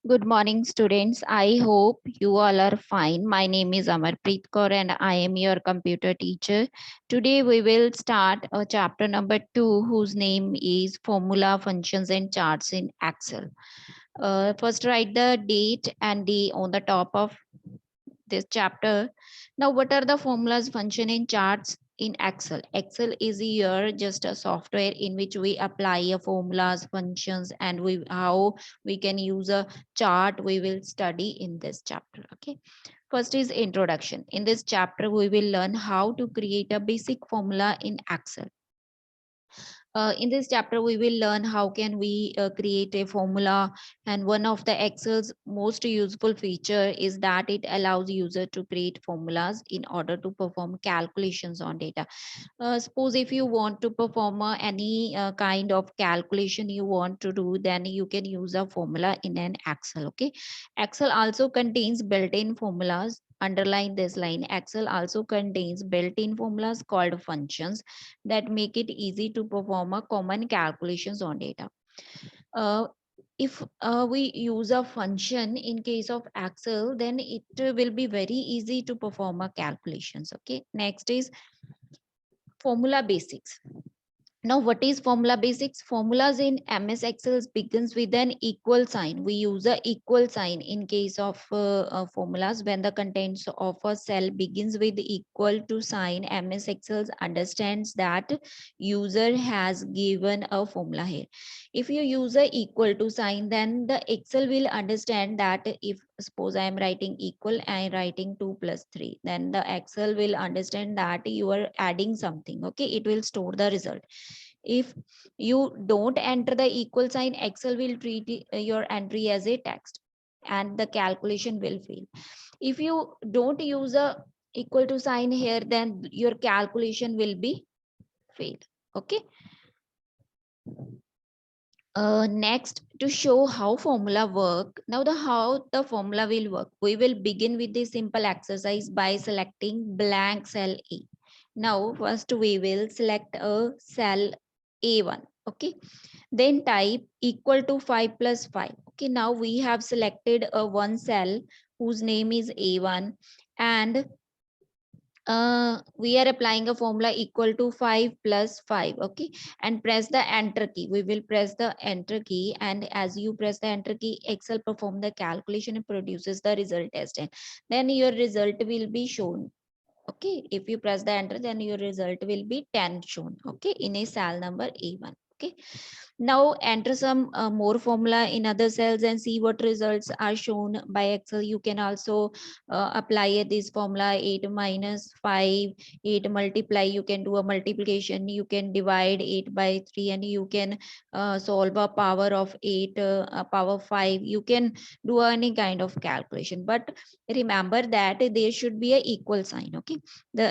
Good morning, students. I hope you all are fine. My name is Amarpreet Kaur and I am your computer teacher. Today we will start chapter number 2 whose name is Formula, Functions and Charts in Excel. First write the date and day on the top of this chapter. Now, what are the formulas, function and charts in Excel? Excel is here just a software in which we apply a formulas, functions, and we how we can use a chart. We will study in this chapter. Okay. First is introduction. In this chapter, we will learn how to create a basic formula in Excel. In this chapter we will learn how can we create a formula, and one of the Excel's most useful feature is that it allows user to create formulas in order to perform calculations on data. Suppose if you want to perform any kind of calculation you want to do, then you can use a formula in an Excel. Okay. Excel also contains built-in formulas. Underline this line. Excel also contains built-in formulas called functions that make it easy to perform a common calculations on data. Uh, if we use a function in case of Excel, then it will be very easy to perform a calculations. Okay. Next is formula basics. Now, what is formula basics? Formulas in MS Excel begins with an equal sign. We use a equal sign in case of formulas. When the contents of a cell begins with equal to sign, MS Excel understands that user has given a formula here. If you use a equal to sign, then the Excel will understand that if suppose I am writing equal, I am writing 2 plus 3, then the Excel will understand that you are adding something. Okay, it will store the result. If you don't enter the equal sign, Excel will treat your entry as a text and the calculation will fail. If you don't use a equal to sign here, then your calculation will be failed. Okay. Next, to show how formula work. Now the how the formula will work, we will begin with the simple exercise by selecting blank cell A. Now first we will select a cell A1. Okay, then type equal to 5 plus 5. Okay, now we have selected a one cell whose name is A1, and we are applying a formula equal to 5 plus 5. Okay, and press the enter key. We will press the enter key, and as you press the enter key, Excel perform the calculation and produces the result as 10. Then your result will be shown. Okay, if you press the enter, then your result will be 10 shown. Okay, in a cell number A1. Okay, now enter some more formula in other cells and see what results are shown by Excel. You can also apply this formula 8 minus 5, 8 multiply. You can do a multiplication. You can divide 8 by 3 and you can solve a power of 8, power 5. You can do any kind of calculation. But remember that there should be a equal sign. Okay,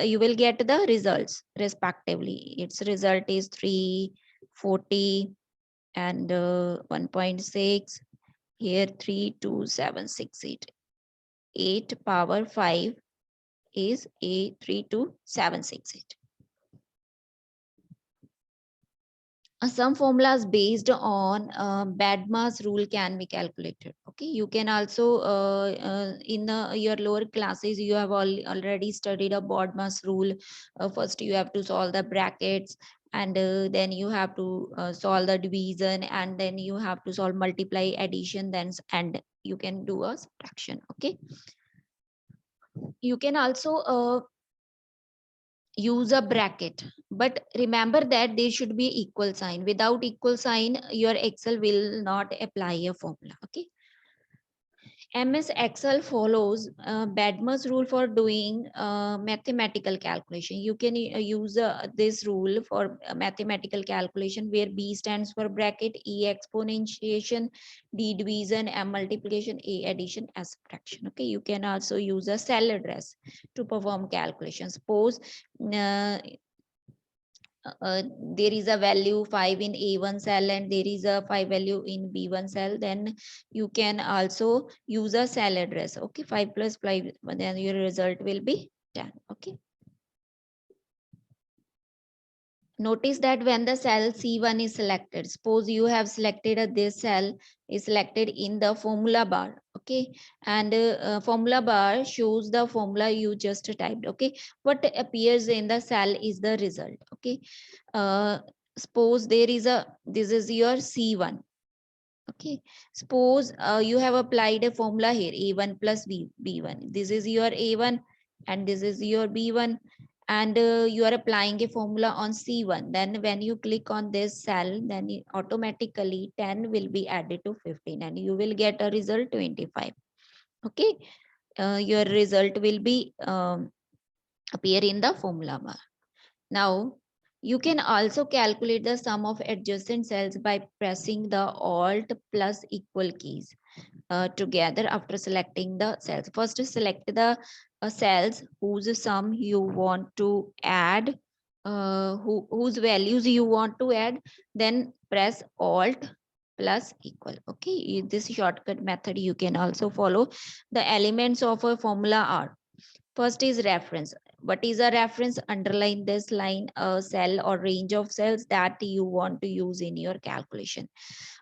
you will get the results respectively. Its result is 340 and 1.6 here. 32768, 8 power 5 is a 32768. Some formulas based on BADMAS rule can be calculated. Okay, you can also in your lower classes you have already studied a BADMAS rule. First you have to solve the brackets, and then you have to solve the division, and then you have to solve multiply, addition, then and you can do a subtraction. Okay, you can also use a bracket, but remember that there should be equal sign. Without equal sign, your Excel will not apply a formula. Okay, MS Excel follows Badmer's rule for doing mathematical calculation. You can use this rule for mathematical calculation, where B stands for bracket, E exponentiation, D division, M multiplication, A addition, S subtraction. Okay, you can also use a cell address to perform calculations. Suppose uh, there is a value 5 in A1 cell and there is a 5 value in B1 cell, then you can also use a cell address. Okay, 5 plus 5, then your result will be 10. Okay. Notice that when the cell C1 is selected, suppose you have selected this cell is selected in the formula bar, okay, and formula bar shows the formula you just typed, okay. What appears in the cell is the result, okay. uh, Suppose there is a, this is your C1, okay. Suppose you have applied a formula here, A1 plus B1. This is your A1 and this is your B1, and you are applying a formula on C1. Then when you click on this cell, then automatically 10 will be added to 15 and you will get a result 25, okay. Your result will be appear in the formula bar. Now, you can also calculate the sum of adjacent cells by pressing the Alt plus equal keys together after selecting the cells. First, select the cells whose sum you want to add, whose values you want to add, then press Alt plus equal. Okay, this shortcut method you can also follow. The elements of a formula are: first is reference. What is a reference? Underline this line, a cell or range of cells that you want to use in your calculation.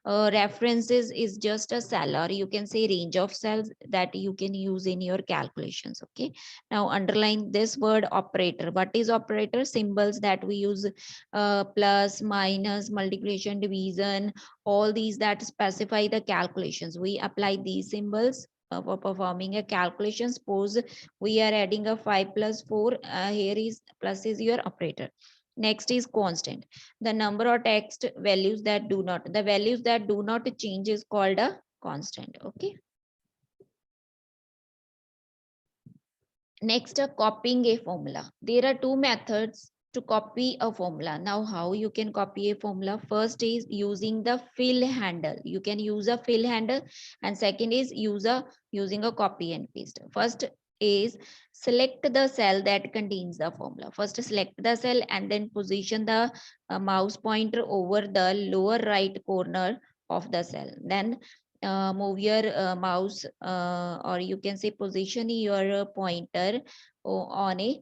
References is just a cell, or you can say range of cells that you can use in your calculations, okay. Now underline this word operator. What is operator? Symbols that we use, plus, minus, multiplication, division, all these that specify the calculations. We apply these symbols for performing a calculation. Suppose we are adding a 5 plus 4, here is plus is your operator. Next is constant. The number or text values that do not, the values that do not change is called a constant, okay. Next, copying a formula. There are two methods to copy a formula. Now, how you can copy a formula? First is using the fill handle. You can use a fill handle, and second is using a copy and paste. First is select the cell that contains the formula. First, select the cell and then position the mouse pointer over the lower right corner of the cell. Then move your mouse, or you can say position your pointer on a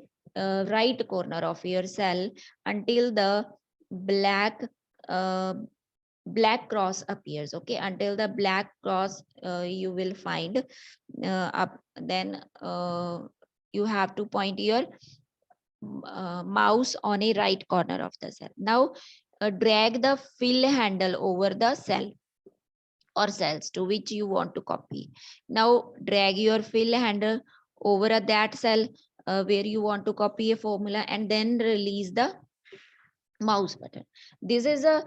right corner of your cell until the black uh, black cross appears, okay. Until the black cross you will find up, then you have to point your mouse on a right corner of the cell. Now drag the fill handle over the cell or cells to which you want to copy. Now drag your fill handle over that cell where you want to copy a formula, and then release the mouse button. This is a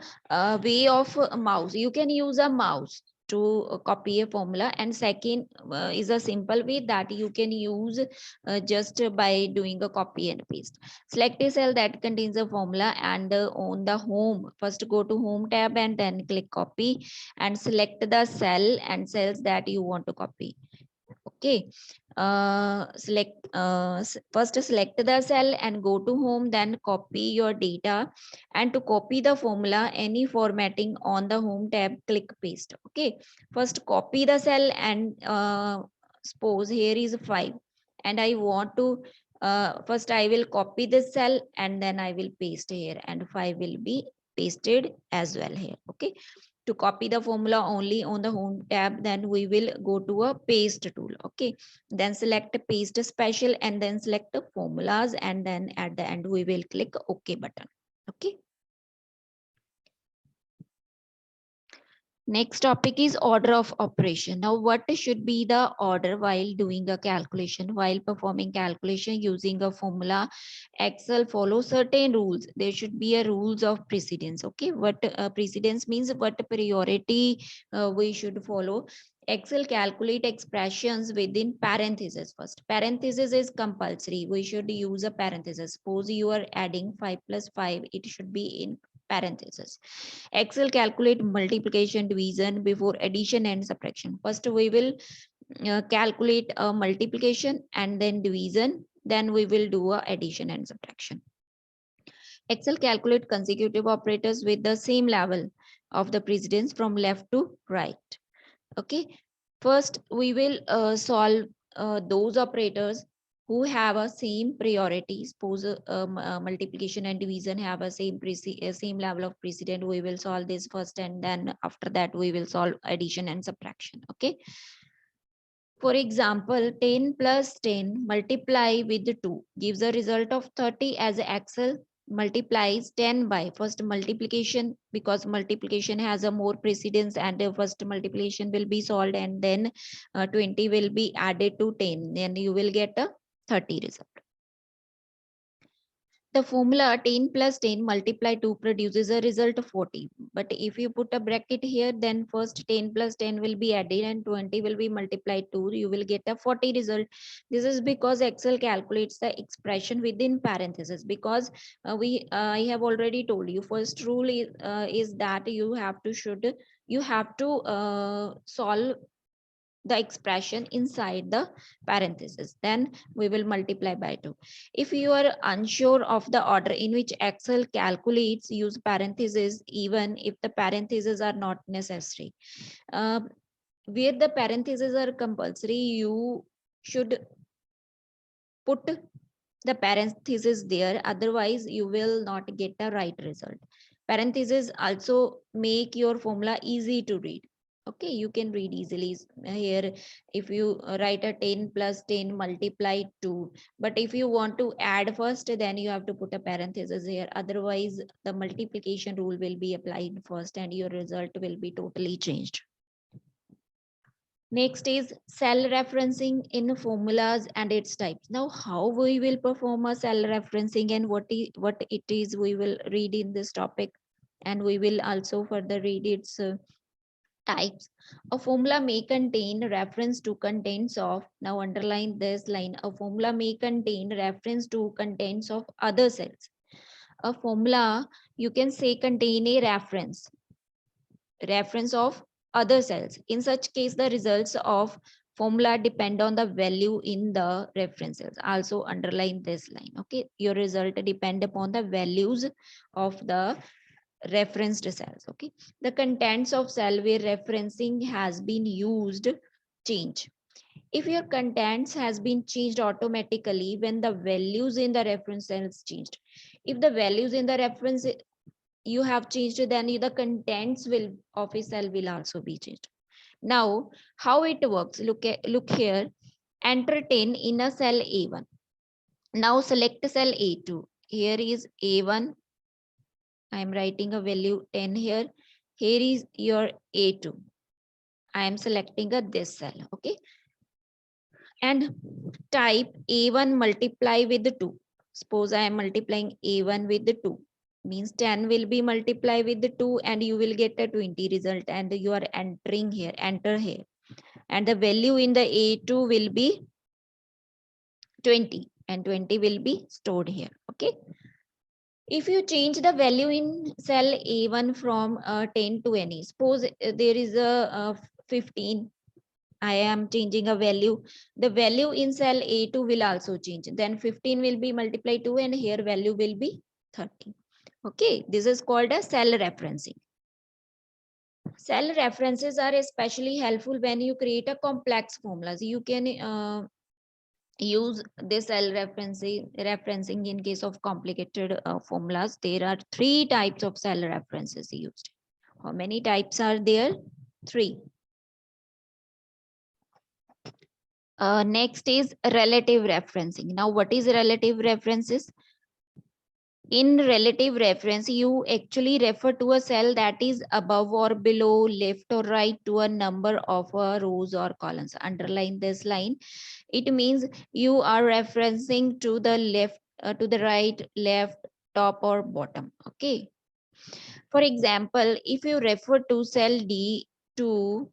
way of mouse. You can use a mouse to copy a formula, and second is a simple way that you can use just by doing a copy and paste. Select a cell that contains a formula, and on the home, first go to home tab and then click copy, and select the cell and cells that you want to copy, okay. First select the cell and go to home, then copy your data, and to copy the formula any formatting on the home tab, click paste, okay. First copy the cell, and suppose here is 5 and I want to first I will copy this cell and then I will paste here, and 5 will be pasted as well here, okay. To copy the formula only on the home tab, then we will go to a paste tool, okay. Then select paste special and then select the formulas, and then at the end we will click OK button, okay. Next topic is order of operation. Now, what should be the order while doing a calculation? While performing calculation using a formula, Excel follows certain rules. There should be a rules of precedence. Okay, what precedence means? What priority we should follow? Excel calculate expressions within parentheses first. Parentheses is compulsory. We should use a parenthesis. Suppose you are adding 5 plus 5, it should be in parentheses. Excel calculate multiplication, division before addition and subtraction. First we will calculate a multiplication and then division. Then we will do a addition and subtraction. Excel calculate consecutive operators with the same level of the precedence from left to right. Okay. First we will solve those operators who have a same priority. Suppose multiplication and division have a same level of precedence. We will solve this first, and then after that we will solve addition and subtraction. Okay. For example, 10 plus 10 multiply with 2 gives a result of 30 as Excel multiplies 10 by first multiplication, because multiplication has a more precedence, and the first multiplication will be solved, and then 20 will be added to 10, then you will get a 30 result. The formula 10 plus 10 multiply 2 produces a result of 40. But if you put a bracket here, then first 10 plus 10 will be added and 20 will be multiplied 2. You will get a 40 result. This is because Excel calculates the expression within parentheses, because I have already told you, first rule is that you have to solve the expression inside the parentheses, then we will multiply by 2. If you are unsure of the order in which Excel calculates, use parentheses even if the parentheses are not necessary. Where the parentheses are compulsory, you should put the parentheses there, otherwise you will not get the right result. Parentheses also make your formula easy to read. Okay, you can read easily here. If you write a 10 plus 10 multiply 2, but if you want to add first, then you have to put a parenthesis here, otherwise the multiplication rule will be applied first and your result will be totally changed. Next is cell referencing in formulas and its types. Now, how we will perform a cell referencing and what it is, we will read in this topic, and we will also further read its types. A formula may contain reference to contents of, now underline this line, a formula may contain reference to contents of other cells. A formula, you can say, contain a reference of other cells. In such case, the results of formula depend on the value in the reference cells. Also underline this line. Okay, your result depend upon the values of the referenced cells. Okay, the contents of cell where referencing has been used change. If your contents has been changed automatically when the values in the reference cells changed. If the values in the reference you have changed, then the contents will of a cell will also be changed. Now, how it works? Look here. Enter 10 in a cell A1. Now select cell A2. Here is A1. I am writing a value 10 here. Here is your A2. I am selecting this cell. Okay. And type A1 multiply with 2. Suppose I am multiplying A1 with 2. Means 10 will be multiplied with the 2 and you will get a 20 result, and you are entering here, enter here, and the value in the A2 will be 20 and 20 will be stored here. Okay. If you change the value in cell A1 from 10 to any, suppose there is a 15, I am changing a value. The value in cell A2 will also change. Then 15 will be multiplied 2 and here value will be 30. Okay, this is called a cell referencing. Cell references are especially helpful when you create a complex formulas. You can use this cell referencing in case of complicated formulas. There are 3 types of cell references used. How many types are there? 3. Next is relative referencing. Now, what is relative references? In relative reference, you actually refer to a cell that is above or below, left or right to a number of rows or columns. Underline this line. It means you are referencing to the left, to the right, left, top or bottom. Okay. For example, if you refer to cell D2,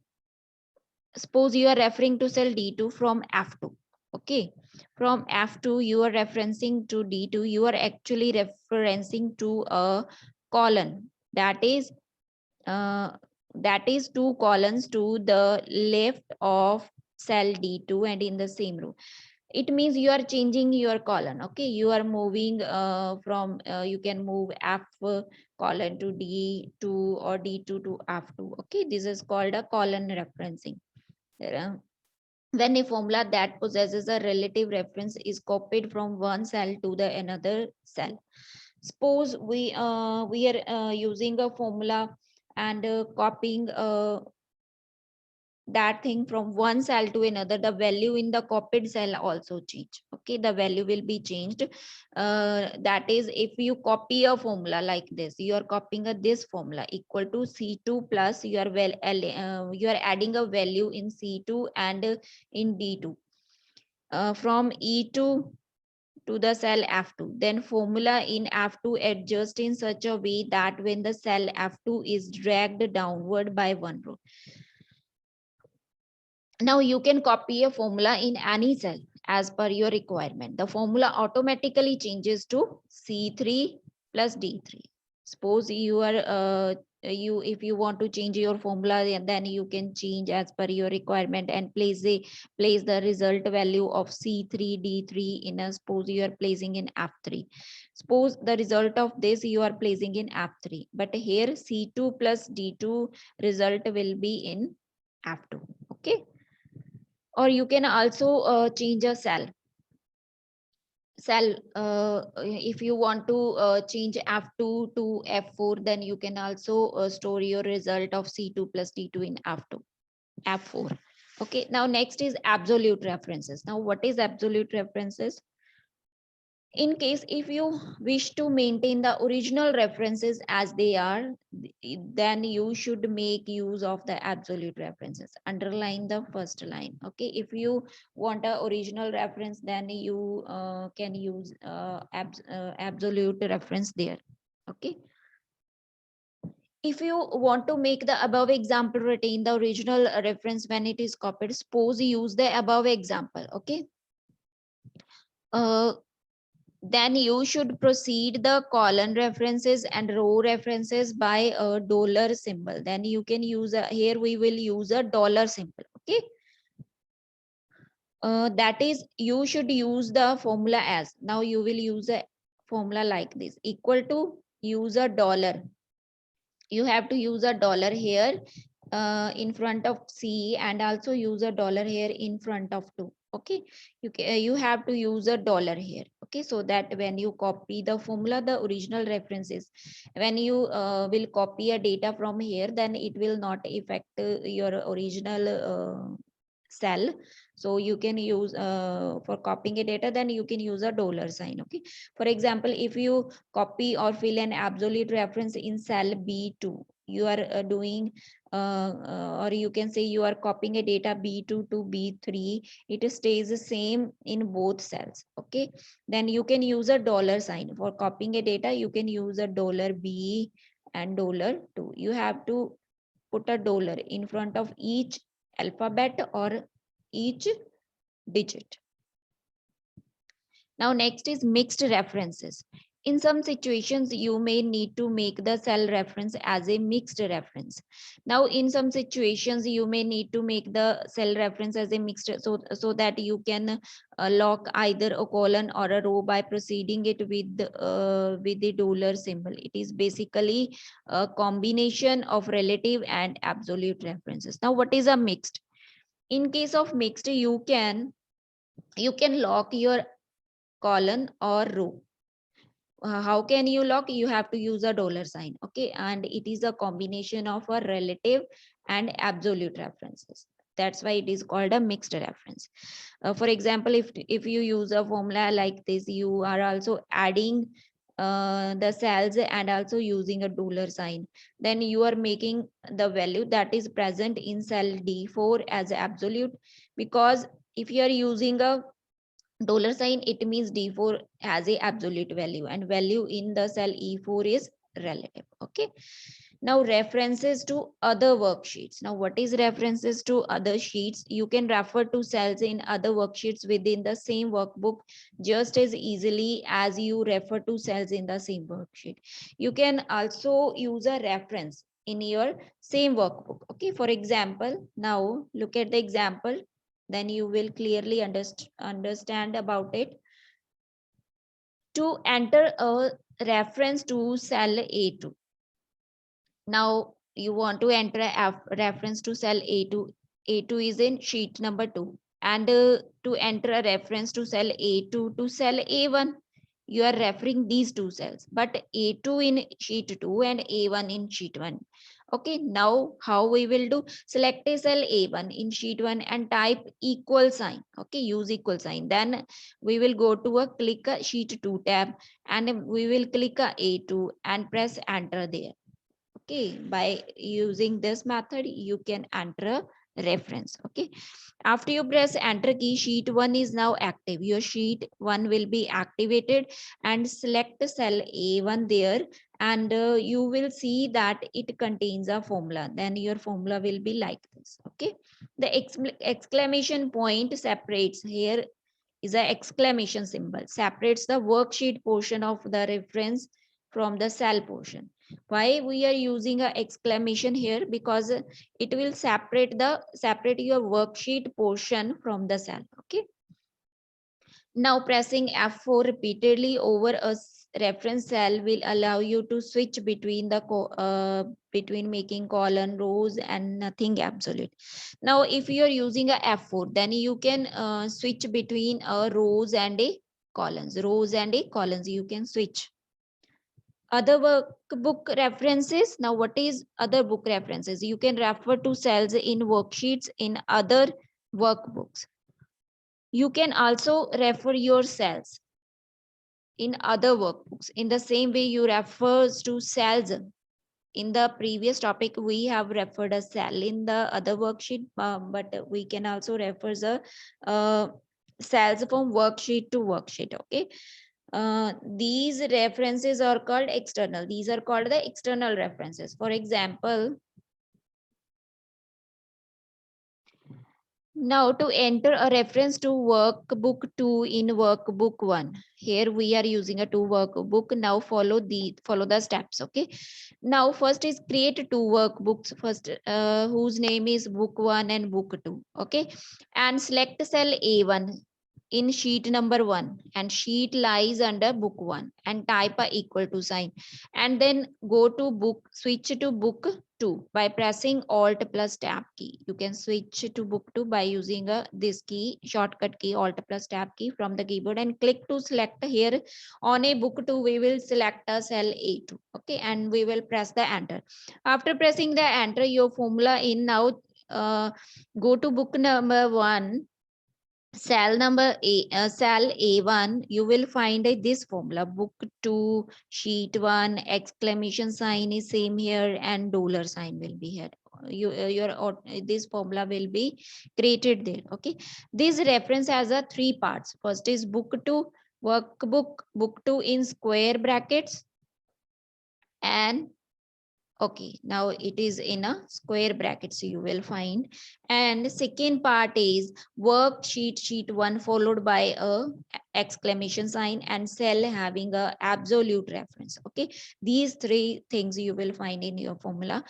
suppose you are referring to cell D2 from F2. Okay, from F2 you are referencing to D2, you are actually referencing to a column uh, that is 2 columns to the left of cell D2 and in the same row. It means you are changing your column. Okay, you are moving from you can move F column to D2 or D2 to F2. Okay, this is called a column referencing. when a formula that possesses a relative reference is copied from one cell to the another cell. Suppose we are using a formula and copying that thing from one cell to another, the value in the copied cell also change. Okay, the value will be changed. That is, if you copy a formula like this, you are copying this formula equal to C2 plus you are you are adding a value in C2 and in D2 from E2 to the cell F2. Then formula in F2 adjust in such a way that when the cell F2 is dragged downward by one row. Now you can copy a formula in any cell as per your requirement. The formula automatically changes to C3 plus D3. Suppose you are if you want to change your formula, then you can change as per your requirement and place the result value of C3 D3 in a, suppose you are placing in F3. Suppose the result of this you are placing in F3, but here C2 plus D2 result will be in F2. Okay, or you can also change a cell. If you want to change F2 to F4, then you can also store your result of C2 plus D2 in F2, F4. Okay, now next is absolute references. Now what is absolute references? In case if you wish to maintain the original references as they are, then you should make use of the absolute references. Underline the first line. Okay, if you want a original reference, then you can use absolute reference there. Okay, if you want to make the above example retain the original reference when it is copied, suppose you use the above example. Okay, then you should proceed the column references and row references by a dollar symbol. Then you can use here we will use a dollar symbol. Okay, that is, you should use the formula as, now you will use a formula like this, equal to, use a dollar. You have to use a dollar here in front of C, and also use a dollar here in front of 2. Okay, you have to use a dollar here. Okay, so that when you copy the formula, the original references, when you will copy a data from here, then it will not affect your original cell. So you can use for copying a data, then you can use a dollar sign. Okay, for example, if you copy or fill an absolute reference in cell B2, you are doing or you can say you are copying a data B2 to B3, it stays the same in both cells. Okay, then you can use a dollar sign. For copying a data, you can use a dollar B and dollar 2. You have to put a dollar in front of each alphabet or each digit. Now next is mixed references. In some situations, you may need to make the cell reference as a mixed reference. Now in some situations, you may need to make the cell reference as a mixed, so that you can lock either a column or a row by proceeding it with the dollar symbol. It is basically a combination of relative and absolute references. Now what is a mixed? In case of mixed, you can lock your column or row. How can you lock? You have to use a dollar sign. Okay, and it is a combination of a relative and absolute references. That's why it is called a mixed reference. For example, if you use a formula like this, you are also adding the cells and also using a dollar sign, then you are making the value that is present in cell D4 as absolute, because if you are using a dollar sign, it means D4 has a absolute value, and value in the cell E4 is relative. Okay, now references to other worksheets. Now what is references to other sheets? You can refer to cells in other worksheets within the same workbook just as easily as you refer to cells in the same worksheet. You can also use a reference in your same workbook. Okay, for example, now look at the example, then you will clearly understand about it. To enter a reference to cell A2. Now you want to enter a reference to cell A2. A2 is in sheet number 2. and to enter a reference to cell A2 to cell A1, you are referring these two cells, but A2 in sheet 2 and A1 in sheet 1. Okay, now how we will do? Select a cell A1 in sheet 1 and type equal sign. Okay, use equal sign. Then we will go to a click a sheet 2 tab and we will click a A2 and press enter there. Okay, by using this method, you can enter a reference. Okay, after you press enter key, sheet 1 is now active. Your sheet 1 will be activated, and select cell A1 there, and you will see that it contains a formula. Then your formula will be like this. Okay, the exclamation point separates, here is an exclamation symbol, separates the worksheet portion of the reference from the cell portion. Why we are using a exclamation here? Because it will separate your worksheet portion from the cell. Okay, now pressing F4 repeatedly over a reference cell will allow you to switch between the between making column, rows, and nothing absolute. Now if you are using a F4, then you can switch between rows and a columns you can switch. Other workbook references. Now what is other book references? You can refer to cells in worksheets in other workbooks. You can also refer your cells in other workbooks. In the same way you refers to cells. In the previous topic, we have referred a cell in the other worksheet, but we can also refer the cells from worksheet to worksheet. Okay. These references are called external. These are called the external references. For example, now to enter a reference to workbook 2 in workbook 1. Here we are using a 2 workbook. Now follow the steps. Okay. Now first is create 2 workbooks. First whose name is book 1 and book 2. Okay. And select cell A1 in sheet number 1, and sheet lies under book 1, and type a equal to sign, and then go to switch to book 2 by pressing alt plus tab key. You can switch to book 2 by using this key, shortcut key, alt plus tab key from the keyboard, and click to select. Here on a book 2 we will select a cell A2. Okay, and we will press the enter. After pressing the enter, your formula in now go to book number 1, cell number cell A1, you will find this formula, book 2 sheet 1, exclamation sign is same here, and dollar sign will be here. This formula will be created there. Okay, this reference has a 3 parts. First is book 2 workbook, book 2 in square brackets, and okay, now it is in a square brackets you will find. And second part is worksheet sheet 1 followed by a exclamation sign and cell having a absolute reference. Okay, these 3 things you will find in your formula.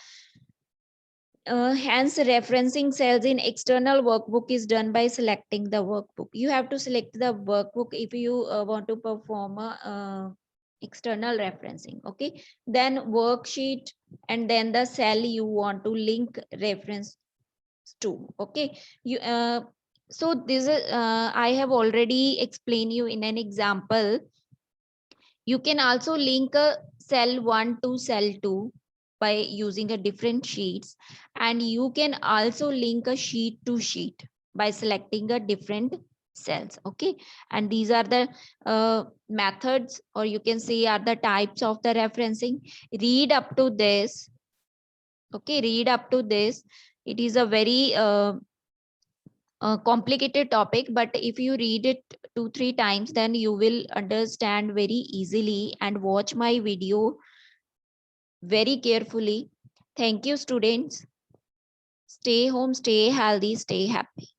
Hence referencing cells in external workbook is done by selecting the workbook. You have to select the workbook if you want to perform a external referencing. Okay, then worksheet, and then the cell you want to link reference to. Okay, you so this is I have already explained you in an example. You can also link a cell 1 to cell 2 by using a different sheets, and you can also link a sheet to sheet by selecting a different cells. Okay, and these are the methods, or you can say are the types of the referencing. Read up to this. Okay, read up to this. It is a very complicated topic, but if you read it 2-3 times, then you will understand very easily, and watch my video very carefully. Thank you, students. Stay home, stay healthy, stay happy.